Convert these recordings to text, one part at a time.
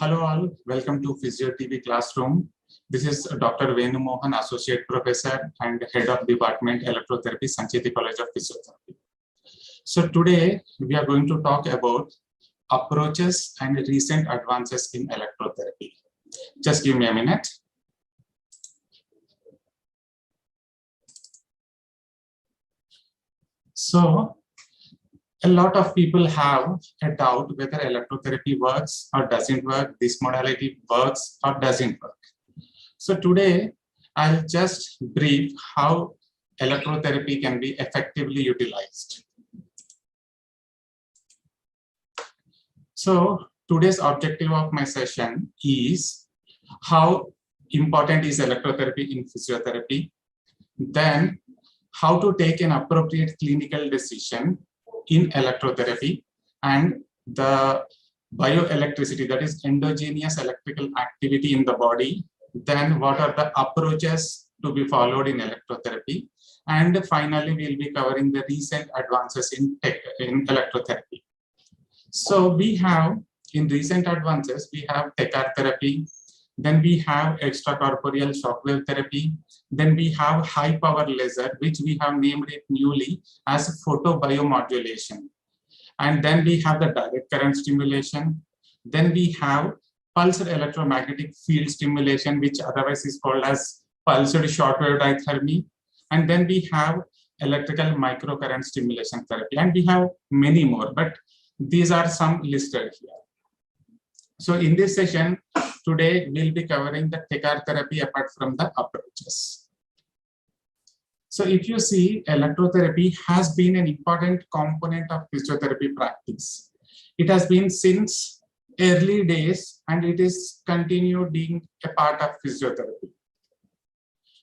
Hello all, welcome to PhysioTV classroom. This is Dr. Venumohan, Associate Professor and Head of Department Electrotherapy, Sancheti College of Physiotherapy. So today we are going to talk about approaches and recent advances in electrotherapy. Just give me a minute. So a lot of people have a doubt whether electrotherapy works or doesn't work, this modality works or doesn't work. So today, I'll just brief how electrotherapy can be effectively utilized. So today's objective of my session is how important is electrotherapy in physiotherapy, then how to take an appropriate clinical decision in electrotherapy, and the bioelectricity, that is endogenous electrical activity in the body, then what are the approaches to be followed in electrotherapy, and finally we'll be covering the recent advances in electrotherapy. So we have, in recent advances, we have Tecar therapy, then we have extracorporeal shockwave therapy, then we have high power laser, which we have named it newly as photobiomodulation. And then we have the direct current stimulation. Then we have pulsed electromagnetic field stimulation, which otherwise is called as pulsed shockwave diathermy. And then we have electrical microcurrent stimulation therapy. And we have many more, but these are some listed here. So in this session, today we'll be covering the Tecar therapy apart from the approaches. So if you see, electrotherapy has been an important component of physiotherapy practice. It has been since early days and it is continued being a part of physiotherapy.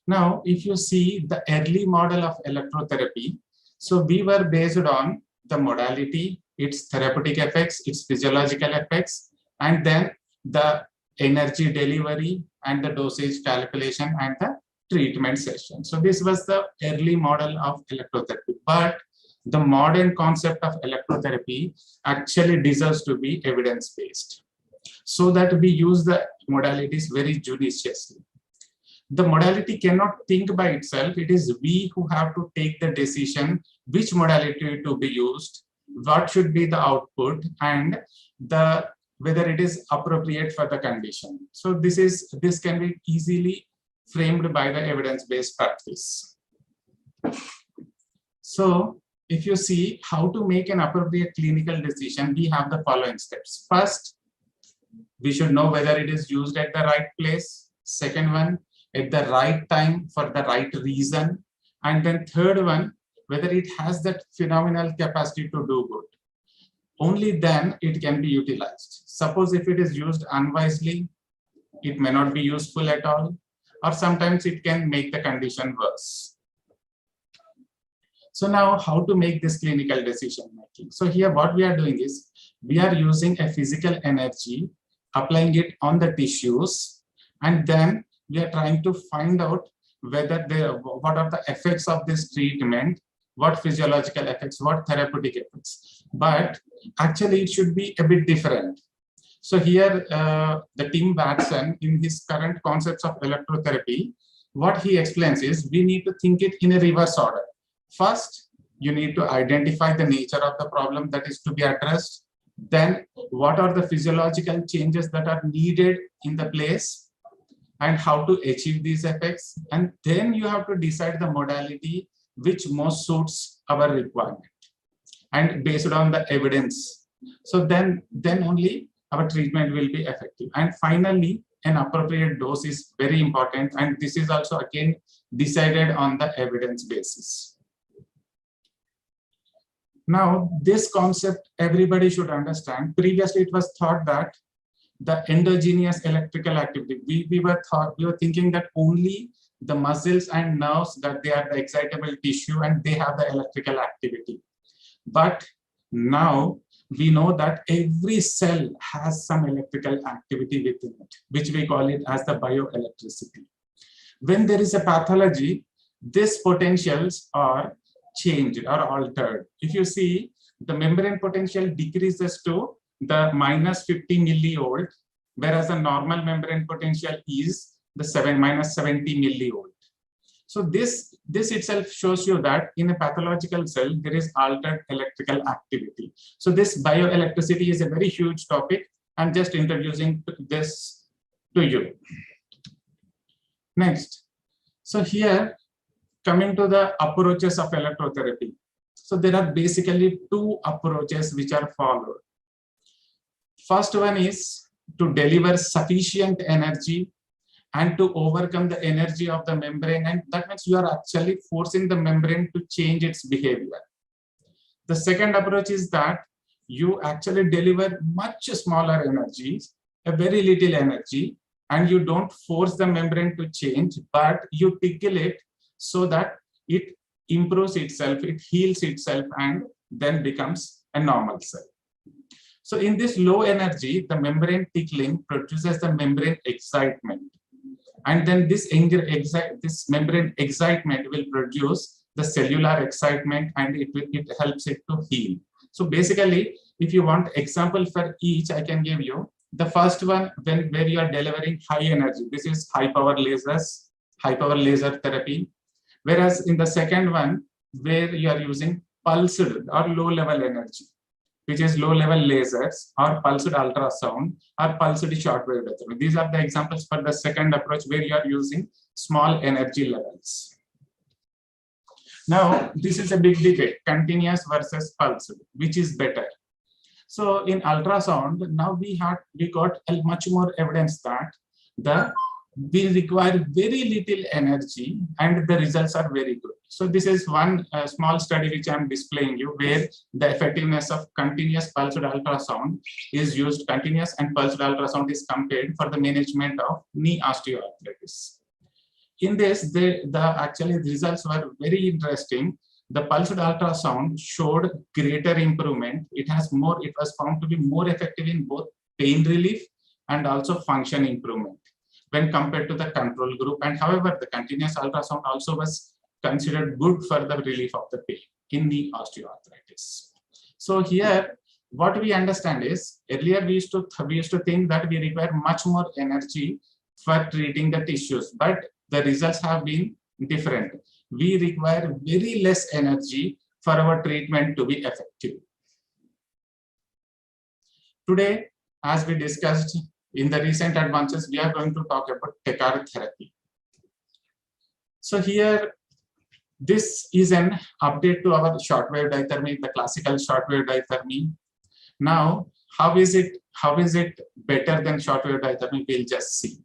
Now, if you see the early model of electrotherapy, so we were based on the modality, its therapeutic effects, its physiological effects, and then the energy delivery and the dosage calculation and the treatment session. So this was the early model of electrotherapy. But the modern concept of electrotherapy actually deserves to be evidence-based, so that we use the modalities very judiciously. The modality cannot think by itself. It is we who have to take the decision which modality to be used, what should be the output, and whether it is appropriate for the condition. So this can be easily framed by the evidence-based practice. So if you see how to make an appropriate clinical decision, we have the following steps. First, we should know whether it is used at the right place. Second one, at the right time for the right reason. And then third one, whether it has that phenomenal capacity to do good. Only then it can be utilized. Suppose if it is used unwisely, it may not be useful at all, or sometimes it can make the condition worse. So now how to make this clinical decision making? So here what we are doing is, we are using a physical energy, applying it on the tissues, and then we are trying to find out whether what are the effects of this treatment, what physiological effects, what therapeutic effects. But actually it should be a bit different. So here the Tim Watson, in his current concepts of electrotherapy, what he explains is we need to think it in a reverse order. First, you need to identify the nature of the problem that is to be addressed. Then what are the physiological changes that are needed in the place and how to achieve these effects. And then you have to decide the modality which most suits our requirement and based on the evidence. So then only our treatment will be effective. And finally, an appropriate dose is very important. And this is also again decided on the evidence basis. Now, this concept everybody should understand. Previously, it was thought that the endogenous electrical activity, we were thinking that only the muscles and nerves, that they are the excitable tissue and they have the electrical activity. But now we know that every cell has some electrical activity within it, which we call it as the bioelectricity. When there is a pathology, these potentials are changed or altered. If you see, the membrane potential decreases to the -50 millivolt, whereas the normal membrane potential is the -70 millivolt. So this itself shows you that in a pathological cell, there is altered electrical activity. So this bioelectricity is a very huge topic. I'm just introducing this to you. Next. So here, coming to the approaches of electrotherapy. So there are basically two approaches which are followed. First one is to deliver sufficient energy and to overcome the energy of the membrane, and that means you are actually forcing the membrane to change its behavior. The second approach is that you actually deliver much smaller energies, a very little energy, and you don't force the membrane to change, but you tickle it so that it improves itself, it heals itself, and then becomes a normal cell. So in this low energy, the membrane tickling produces the membrane excitement. And then this membrane excitement will produce the cellular excitement, and it helps it to heal. So basically, if you want example for each, I can give you. The first one, where you are delivering high energy, this is high power lasers, high power laser therapy. Whereas in the second one, where you are using pulsed or low level energy, which is low level lasers or pulsed ultrasound or pulsed shortwave therapy. These are the examples for the second approach where you are using small energy levels. Now, this is a big debate, continuous versus pulsed, which is better. So in ultrasound, now we got much more evidence that we require very little energy and the results are very good. So this is one small study which I'm displaying you, where the effectiveness of continuous pulsed ultrasound is used. Continuous and pulsed ultrasound is compared for the management of knee osteoarthritis. In this, actually the results were very interesting. The pulsed ultrasound showed greater improvement. It was found to be more effective in both pain relief and also function improvement when compared to the control group. And however, the continuous ultrasound also was considered good for the relief of the pain in knee osteoarthritis. So here, what we understand is, earlier we used to think that we require much more energy for treating the tissues, but the results have been different. We require very less energy for our treatment to be effective. Today, as we discussed in the recent advances, we are going to talk about Tecar therapy. So here, this is an update to our shortwave diathermy, the classical shortwave diathermy. Now, how is it better than shortwave diathermy? We'll just see.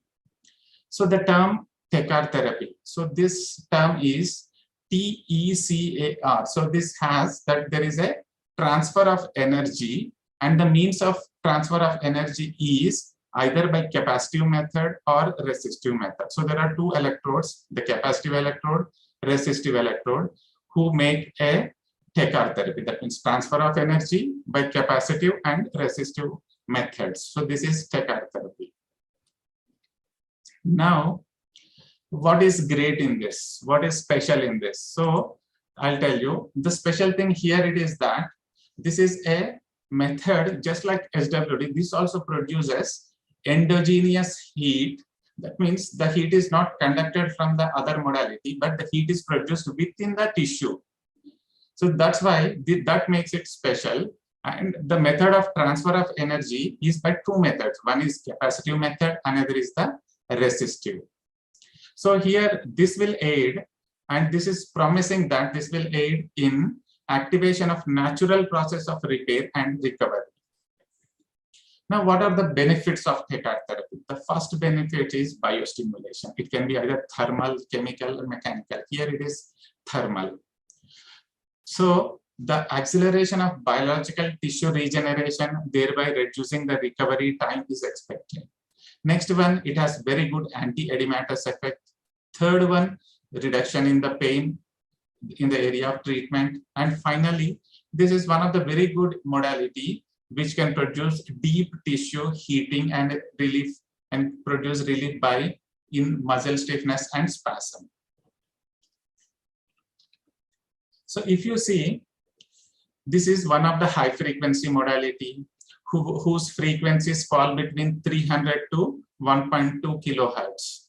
So the term Tecar therapy. So this term is TECAR. So this has that there is a transfer of energy, and the means of transfer of energy is either by capacitive method or resistive method. So there are two electrodes, the capacitive electrode, resistive electrode, who make a Tecar therapy. That means transfer of energy by capacitive and resistive methods. So this is Tecar therapy. Now, what is great in this? What is special in this? So I'll tell you, the special thing here it is that this is a method just like SWD. This also produces endogenous heat. That means the heat is not conducted from the other modality, but the heat is produced within the tissue. So that's why that makes it special. And the method of transfer of energy is by two methods. One is capacitive method, another is the resistive. So here this will aid, and this is promising that this will aid in activation of natural process of repair and recovery. Now, what are the benefits of Tecar therapy? The first benefit is biostimulation. It can be either thermal, chemical, or mechanical. Here it is thermal. So the acceleration of biological tissue regeneration, thereby reducing the recovery time, is expected. Next one, it has very good anti-edematous effect. Third one, reduction in the pain in the area of treatment. And finally, this is one of the very good modality which can produce deep tissue heating and relief, and produce relief in muscle stiffness and spasm. So if you see, this is one of the high frequency modality whose frequencies fall between 300 to 1.2 kilohertz,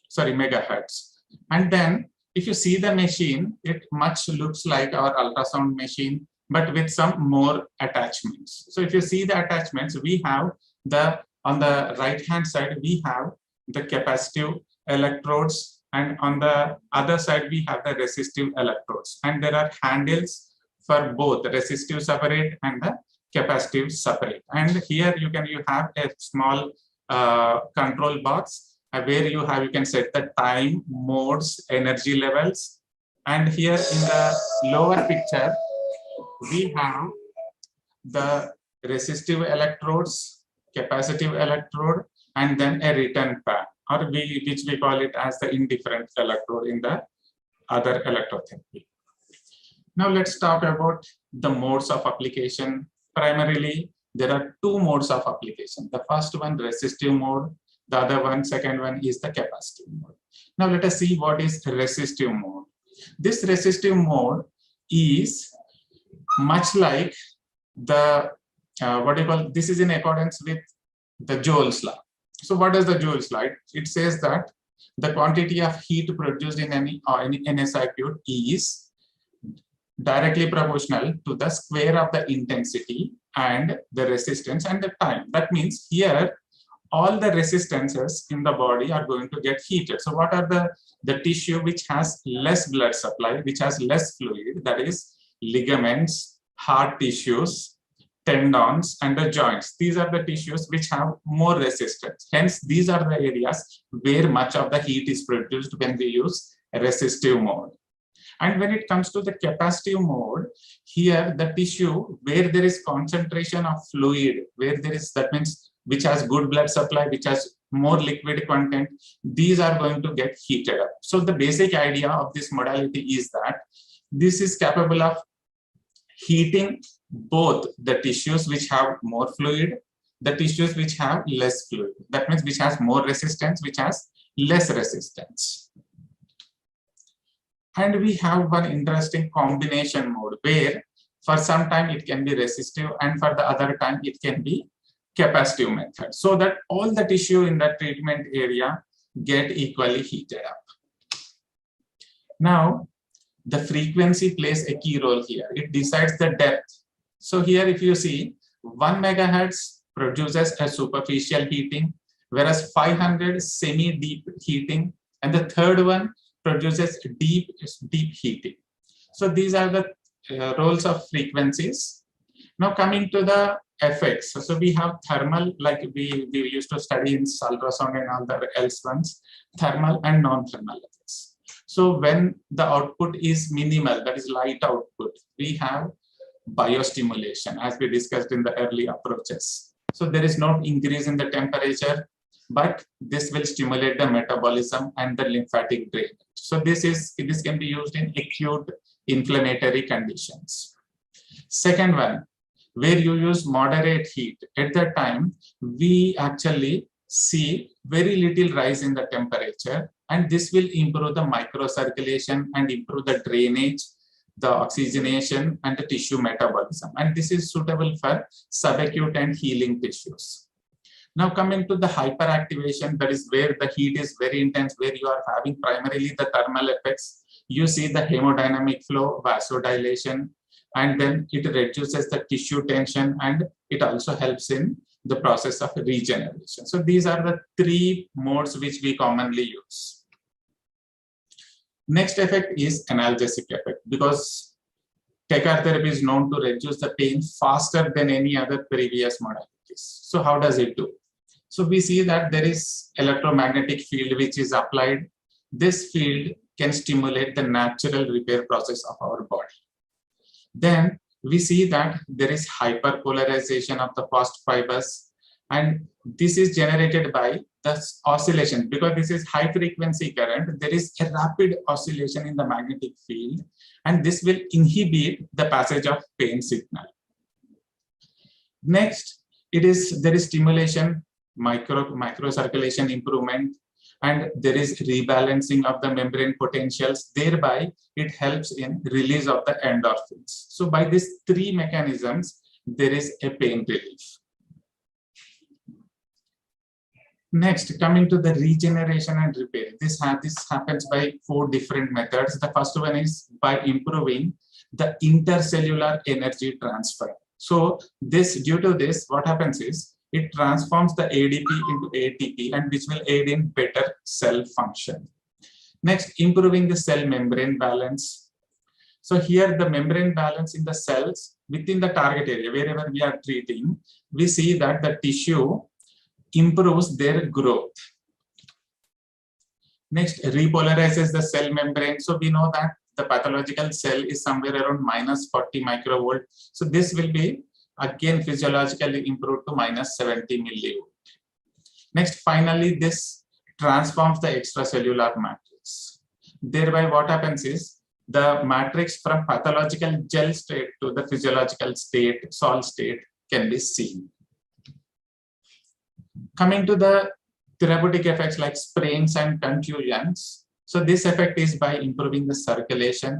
sorry, megahertz. And then if you see the machine, it much looks like our ultrasound machine, but with some more attachments. So if you see the attachments, we have on the right hand side, we have the capacitive electrodes, and on the other side, we have the resistive electrodes. And there are handles for both the resistive separate and the capacitive separate. And here you have a small control box where you can set the time, modes, energy levels. And here in the lower picture, we have the resistive electrodes, capacitive electrode, and then a return path, or which we call it as the indifferent electrode in the other electrotherapy. Now let's talk about the modes of application. Primarily, there are two modes of application. The first one, resistive mode. The other one, second one, is the capacitive mode. Now let us see what is resistive mode. This resistive mode is much like the this is in accordance with the Joule's law. So what does the Joule's law? It says that the quantity of heat produced in any circuit is directly proportional to the square of the intensity and the resistance and the time. That means here all the resistances in the body are going to get heated. So what are the tissue which has less blood supply, which has less fluid, that is ligaments, hard tissues, tendons, and the joints. These are the tissues which have more resistance. Hence, these are the areas where much of the heat is produced when we use a resistive mode. And when it comes to the capacitive mode, here the tissue where there is concentration of fluid, where there is, that means which has good blood supply, which has more liquid content, these are going to get heated up. So the basic idea of this modality is that this is capable of heating both the tissues which have more fluid, the tissues which have less fluid. That means which has more resistance, which has less resistance. And we have one interesting combination mode where for some time it can be resistive and for the other time it can be capacitive method, so that all the tissue in the treatment area get equally heated up. Now, the frequency plays a key role here. It decides the depth. So here if you see 1 megahertz produces a superficial heating, whereas 500 semi-deep heating, and the third one produces deep heating. So these are the roles of frequencies. Now coming to the effects. So we have thermal, like we used to study in ultrasound and all the else ones, thermal and non-thermal effects. So when the output is minimal, that is light output, we have biostimulation, as we discussed in the early approaches. So there is no increase in the temperature, but this will stimulate the metabolism and the lymphatic drainage. So this can be used in acute inflammatory conditions. Second one, where you use moderate heat, at that time we actually see very little rise in the temperature, and this will improve the microcirculation and improve the drainage, the oxygenation, and the tissue metabolism. And this is suitable for subacute and healing tissues. Now coming to the hyperactivation, that is where the heat is very intense, where you are having primarily the thermal effects. You see the hemodynamic flow, vasodilation, and then it reduces the tissue tension, and it also helps in the process of regeneration. So these are the three modes which we commonly use. Next effect is analgesic effect, because Tecar therapy is known to reduce the pain faster than any other previous modalities. So how does it do? So we see that there is electromagnetic field which is applied. This field can stimulate the natural repair process of our body. Then we see that there is hyperpolarization of the fast fibers, and this is generated by the oscillation. Because this is high frequency current, there is a rapid oscillation in the magnetic field, and this will inhibit the passage of pain signal. Next, there is stimulation, microcirculation improvement, and there is rebalancing of the membrane potentials. Thereby, it helps in release of the endorphins. So by these three mechanisms, there is a pain relief. Next, coming to the regeneration and repair. This happens by 4 different methods. The first one is by improving the intercellular energy transfer. So due to this, what happens is it transforms the ADP into ATP, and which will aid in better cell function. Next, improving the cell membrane balance. So here the membrane balance in the cells within the target area, wherever we are treating, we see that the tissue improves their growth. Next, repolarizes the cell membrane. So we know that the pathological cell is somewhere around -40 microvolt. So this will be again physiologically improved to -70 millivolt. Next, finally, this transforms the extracellular matrix. Thereby, what happens is the matrix from pathological gel state to the physiological state, solid state, can be seen. Coming to the therapeutic effects like sprains and contusions. So this effect is by improving the circulation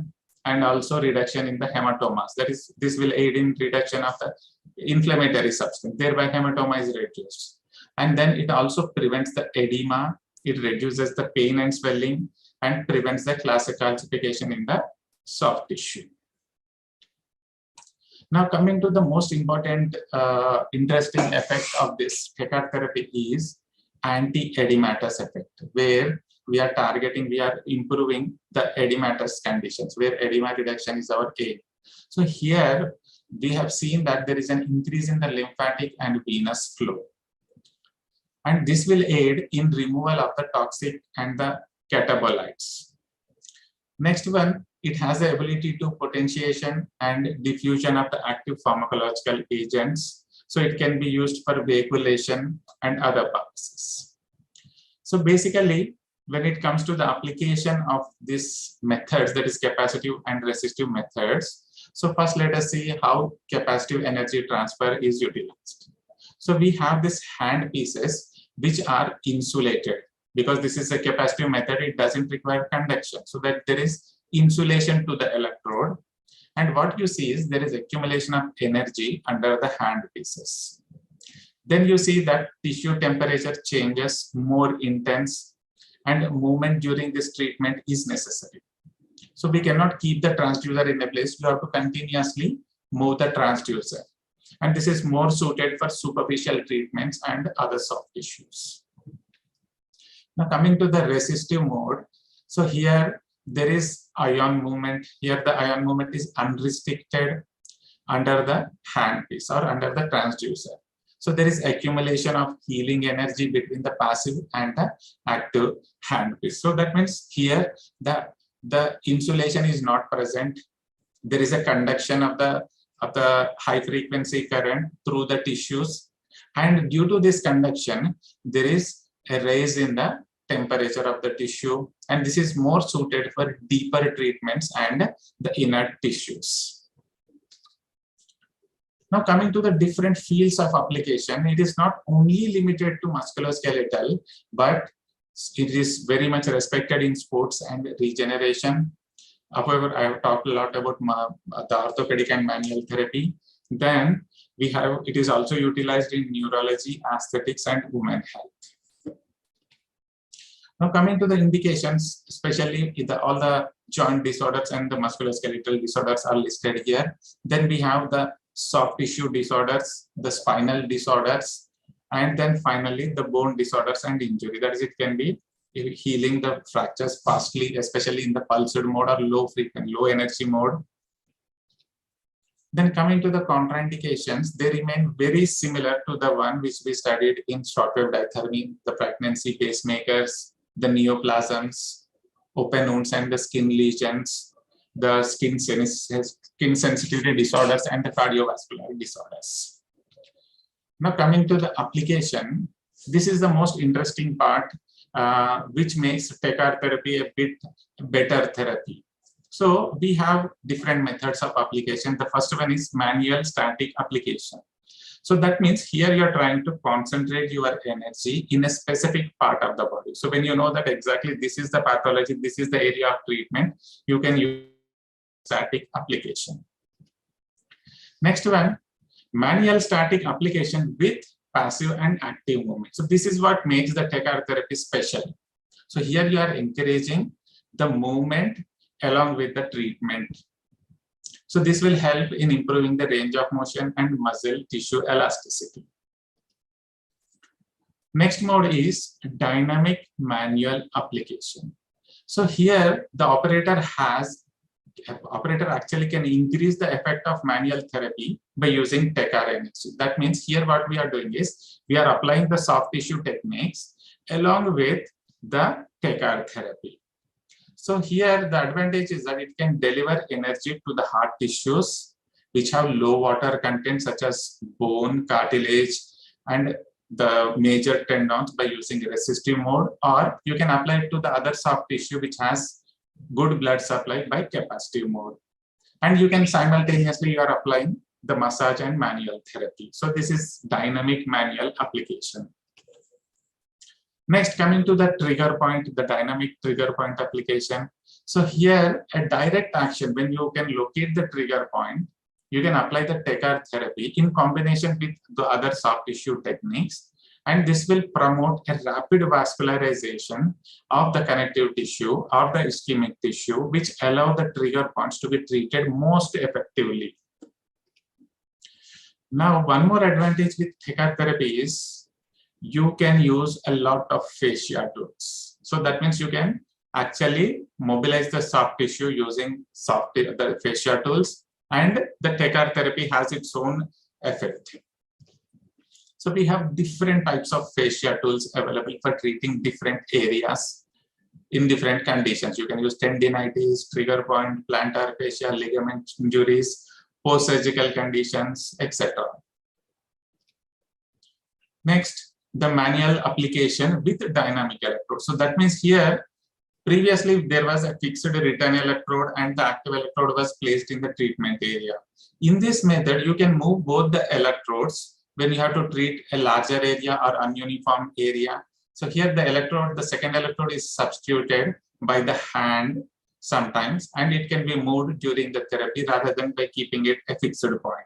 and also reduction in the hematomas. That is, this will aid in reduction of the inflammatory substance. Thereby hematoma is reduced. And then it also prevents the edema. It reduces the pain and swelling and prevents the calcification in the soft tissue. Now coming to the most important interesting effect of this Tecar therapy is anti-edematous effect, where we are targeting, we are improving the edematous conditions, where edema reduction is our aim. So here we have seen that there is an increase in the lymphatic and venous flow. And this will aid in removal of the toxic and the catabolites. Next one, it has the ability to potentiation and diffusion of the active pharmacological agents. So it can be used for vacuolation and other purposes. So basically, when it comes to the application of these methods, that is capacitive and resistive methods. So first, let us see how capacitive energy transfer is utilized. So we have these hand pieces which are insulated. Because this is a capacitive method, it doesn't require conduction. So that there is insulation to the electrode. And what you see is there is accumulation of energy under the hand pieces. Then you see that tissue temperature changes more intense and movement during this treatment is necessary. So we cannot keep the transducer in a place. We have to continuously move the transducer. And this is more suited for superficial treatments and other soft tissues. Now coming to the resistive mode. So here there is ion movement. Here the ion movement is unrestricted under the handpiece or under the transducer. So there is accumulation of healing energy between the passive and the active handpiece. So that means here the insulation is not present. There is a conduction of the high frequency current through the tissues. And due to this conduction, there is a rise in the temperature of the tissue, and this is more suited for deeper treatments and the inert tissues. Now coming to the different fields of application, it is not only limited to musculoskeletal, but it is very much respected in sports and regeneration. However, I have talked a lot about the orthopedic and manual therapy. Then we have, it is also utilized in neurology, aesthetics, and women health. Now coming to the indications, especially all the joint disorders and the musculoskeletal disorders are listed here. Then we have the soft tissue disorders, the spinal disorders, and then finally the bone disorders and injury. That is, it can be healing the fractures fastly, especially in the pulsed mode or low energy mode. Then coming to the contraindications, they remain very similar to the one which we studied in shortwave dithyramine, the pregnancy pacemakers, the neoplasms, open wounds and the skin lesions, the skin sensitivity disorders, and the cardiovascular disorders. Now coming to the application, this is the most interesting part, which makes Tecar therapy a bit better therapy. So we have different methods of application. The first one is manual static application. So that means here you're trying to concentrate your energy in a specific part of the body. So when you know that exactly this is the pathology, this is the area of treatment, you can use static application. Next one, manual static application with passive and active movement. So this is what makes the Tecar therapy special. So here you are encouraging the movement along with the treatment. So this will help in improving the range of motion and muscle tissue elasticity. Next mode is dynamic manual application. So here the operator actually can increase the effect of manual therapy by using Tecar energy. That means here what we are doing is we are applying the soft tissue techniques along with the Tecar therapy. So here the advantage is that it can deliver energy to the hard tissues which have low water content such as bone, cartilage, and the major tendons by using resistive mode, or you can apply it to the other soft tissue which has good blood supply by capacitive mode. And you can simultaneously, you are applying the massage and manual therapy. So this is dynamic manual application. Next, coming to the trigger point, the dynamic trigger point application. So here a direct action, when you can locate the trigger point, you can apply the Tecar therapy in combination with the other soft tissue techniques. And this will promote a rapid vascularization of the connective tissue or the ischemic tissue, which allow the trigger points to be treated most effectively. Now, one more advantage with Tecar therapy is you can use a lot of fascia tools. So that means you can actually mobilize the soft tissue using the fascia tools, and the Tecar therapy has its own effect. So we have different types of fascia tools available for treating different areas in different conditions. You can use tendinitis, trigger point, plantar fascia, ligament injuries, post-surgical conditions, etc. Next, the manual application with dynamic electrode. So that means here, previously there was a fixed return electrode and the active electrode was placed in the treatment area. In this method, you can move both the electrodes when you have to treat a larger area or ununiform area. So here the electrode, the second electrode is substituted by the hand sometimes, and it can be moved during the therapy rather than by keeping it a fixed point.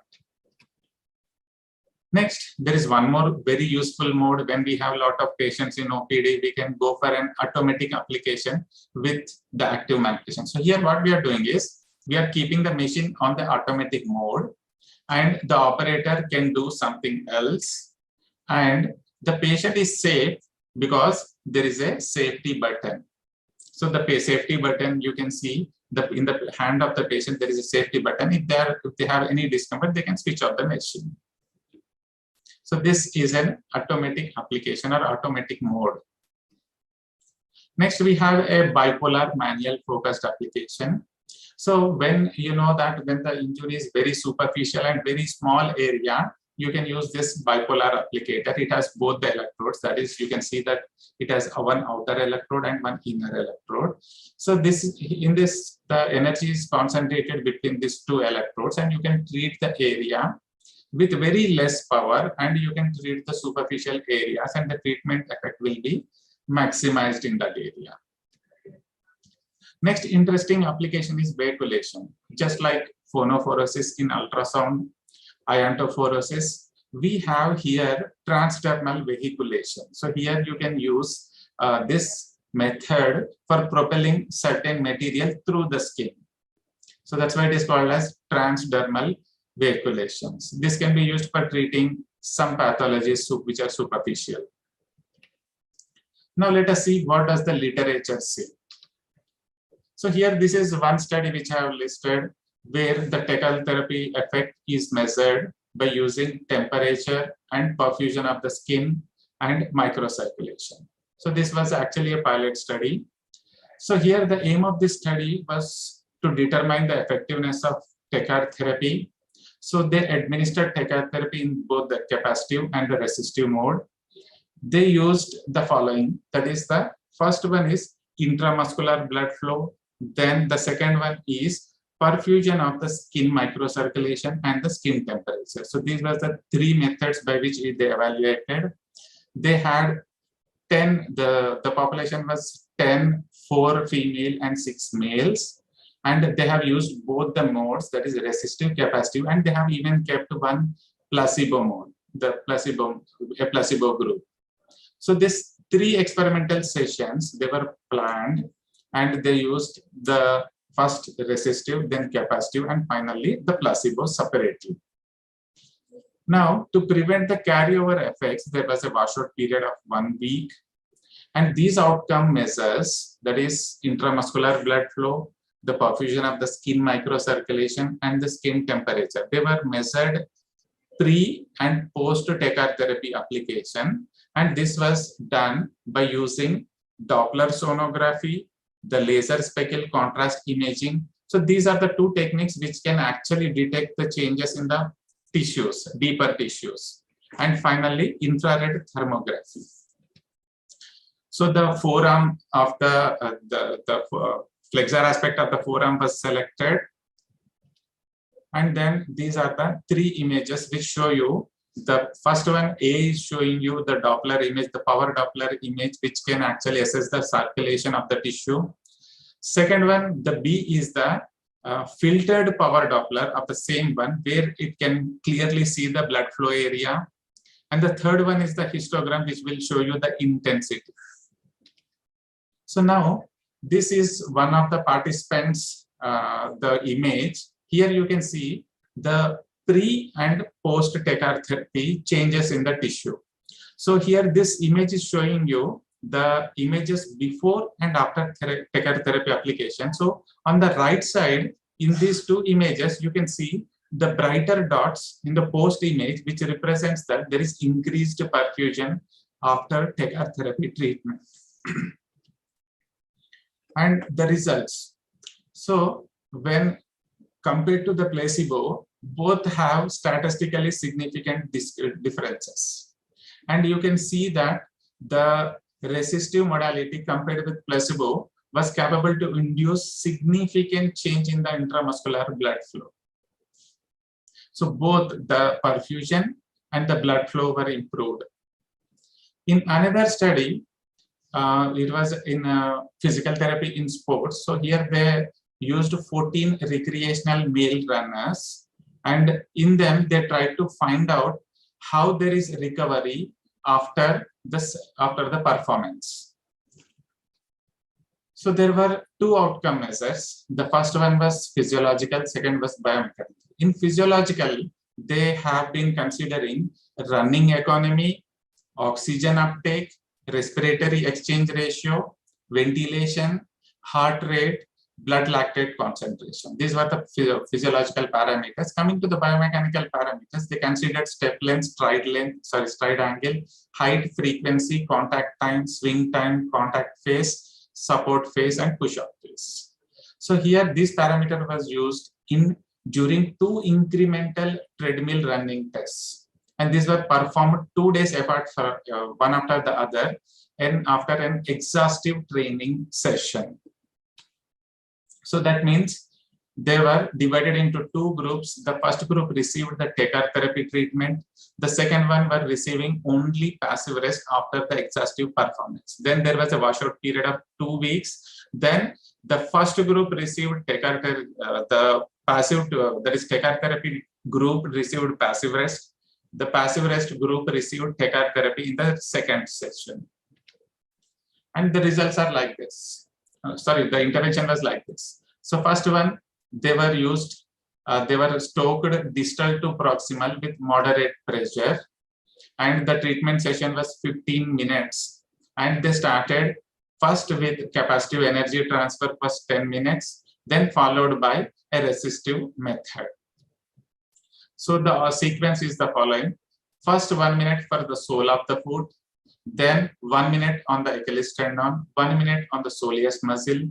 Next, there is one more very useful mode. When we have a lot of patients in OPD, we can go for an automatic application with the active manipulation. So here what we are doing is, we are keeping the machine on the automatic mode, and the operator can do something else, and the patient is safe because there is a safety button. So the safety button, you can see in the hand of the patient, there is a safety button. If they have any discomfort, they can switch off the machine. So this is an automatic application or automatic mode. Next, we have a bipolar manual focused application. So when you know that when the injury is very superficial and very small area, you can use this bipolar applicator. It has both the electrodes. That is, you can see that it has one outer electrode and one inner electrode. So the energy is concentrated between these two electrodes, and you can treat the area with very less power, and you can treat the superficial areas, and the treatment effect will be maximized in that area. Next interesting application is ventilation. Just like phonophoresis in ultrasound, iontophoresis, we have here transdermal vehiculation. So here you can use this method for propelling certain material through the skin. So that's why it is called as transdermal vehiculations. This can be used for treating some pathologies which are superficial. Now let us see what does the literature say. So here this is one study which I have listed, where the Tecar therapy effect is measured by using temperature and perfusion of the skin and microcirculation. So this was actually a pilot study. So here the aim of this study was to determine the effectiveness of Tecar therapy. So they administered Tecar therapy in both the capacitive and the resistive mode. They used the following, that is, the first one is intramuscular blood flow. Then the second one is perfusion of the skin microcirculation and the skin temperature. So these were the three methods by which they evaluated. They had 10, the population was 10, 4 female and 6 males. And they have used both the modes, that is resistive, capacitive, and they have even kept one placebo mode. a placebo group. So these 3 experimental sessions, they were planned, and they used the first resistive, then capacitive, and finally the placebo separately. Now, to prevent the carryover effects, there was a washout period of 1 week. And these outcome measures, that is intramuscular blood flow, the perfusion of the skin microcirculation, and the skin temperature, they were measured pre and post Tecar therapy application. And this was done by using Doppler sonography, the laser speckle contrast imaging. So these are the 2 techniques which can actually detect the changes in the tissues, deeper tissues. And finally, infrared thermography. So the forearm of the flexor aspect of the forearm was selected. And then these are the 3 images which show you. The first one, A, is showing you the Doppler image, the power Doppler image, which can actually assess the circulation of the tissue. Second one, the B, is the filtered power Doppler of the same one, where it can clearly see the blood flow area. And the third one is the histogram, which will show you the intensity. So now, this is one of the participants, the image. Here you can see the pre and post Tecar therapy changes in the tissue. So here this image is showing you the images before and after Tecar therapy application. So on the right side, in these 2 images, you can see the brighter dots in the post image, which represents that there is increased perfusion after Tecar therapy treatment. And the results. So when compared to the placebo, both have statistically significant differences. And you can see that the resistive modality compared with placebo was capable to induce significant change in the intramuscular blood flow. So both the perfusion and the blood flow were improved. In another study, it was in physical therapy in sports. So here they used 14 recreational male runners, and in them they tried to find out how there is recovery after the performance. So there were 2 outcome measures. The first one was physiological, second was biomechanical. In physiological, they have been considering running economy, oxygen uptake, respiratory exchange ratio, ventilation, heart rate, blood lactate concentration. These were the physiological parameters. Coming to the biomechanical parameters, they considered step length, stride angle, height, frequency, contact time, swing time, contact phase, support phase, and push-up phase. So here this parameter was used during 2 incremental treadmill running tests. And these were performed 2 days apart, for one after the other, and after an exhaustive training session. So that means they were divided into 2 groups. The first group received the Tecar therapy treatment. The second one were receiving only passive rest after the exhaustive performance. Then there was a washout period of 2 weeks. Then the first group received Tecar, the passive, that is Tecar therapy group received passive rest. The passive rest group received Tecar therapy in the second session. And the results are like this. The intervention was like this. So first one, they were used, they were stoked distal to proximal with moderate pressure. And the treatment session was 15 minutes. And they started first with capacitive energy transfer was 10 minutes, then followed by a resistive method. So the sequence is the following. First 1 minute for the sole of the foot, then 1 minute on the Achilles tendon, 1 minute on the soleus muscle,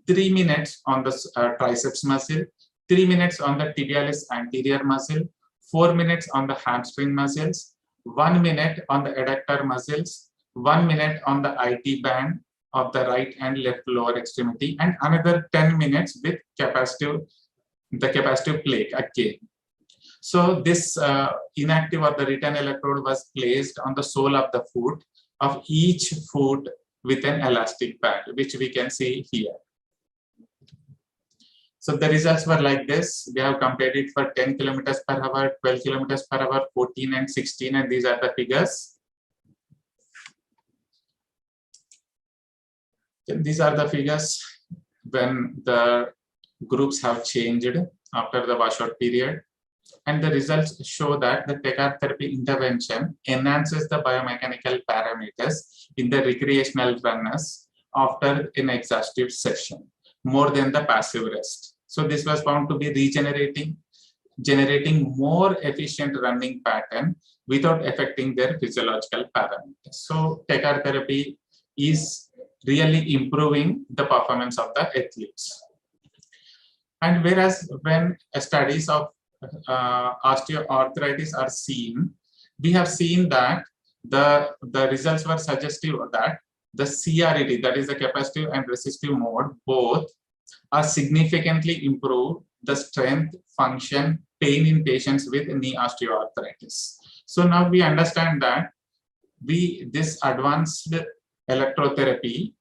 3 minutes on the triceps muscle, 3 minutes on the tibialis anterior muscle, 4 minutes on the hamstring muscles, 1 minute on the adductor muscles, 1 minute on the IT band of the right and left lower extremity, and another 10 minutes with the capacitive plate again. So this inactive or the return electrode was placed on the sole of the foot of each foot with an elastic band, which we can see here. So the results were like this. We have compared it for 10 kilometers per hour, 12 kilometers per hour, 14 and 16, and these are the figures. These are the figures when the groups have changed after the washout period. And the results show that the Tecar therapy intervention enhances the biomechanical parameters in the recreational runners after an exhaustive session, more than the passive rest. So this was found to be generating more efficient running pattern without affecting their physiological parameters. So Tecar therapy is really improving the performance of the athletes. And whereas when studies of osteoarthritis are seen, we have seen that the results were suggestive that the CRET, that is the capacitive and resistive mode, both are significantly improved the strength, function, pain in patients with knee osteoarthritis. So now we understand that this advanced electrotherapy,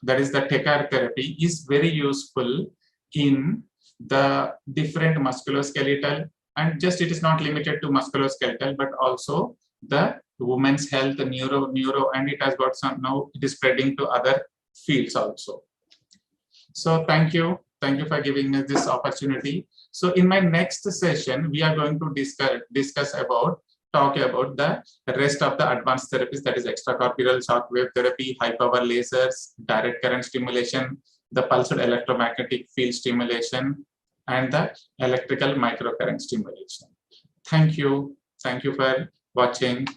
that is the Tecar therapy, is very useful in the different musculoskeletal, and just it is not limited to musculoskeletal, but also the women's health, neuro, and it has got some, now it is spreading to other fields also. So thank you for giving us this opportunity. So in my next session, we are going to talk about the rest of the advanced therapies, that is extracorporeal shockwave therapy, high power lasers, direct current stimulation, the pulsed electromagnetic field stimulation, and the electrical microcurrent stimulation. Thank you for watching.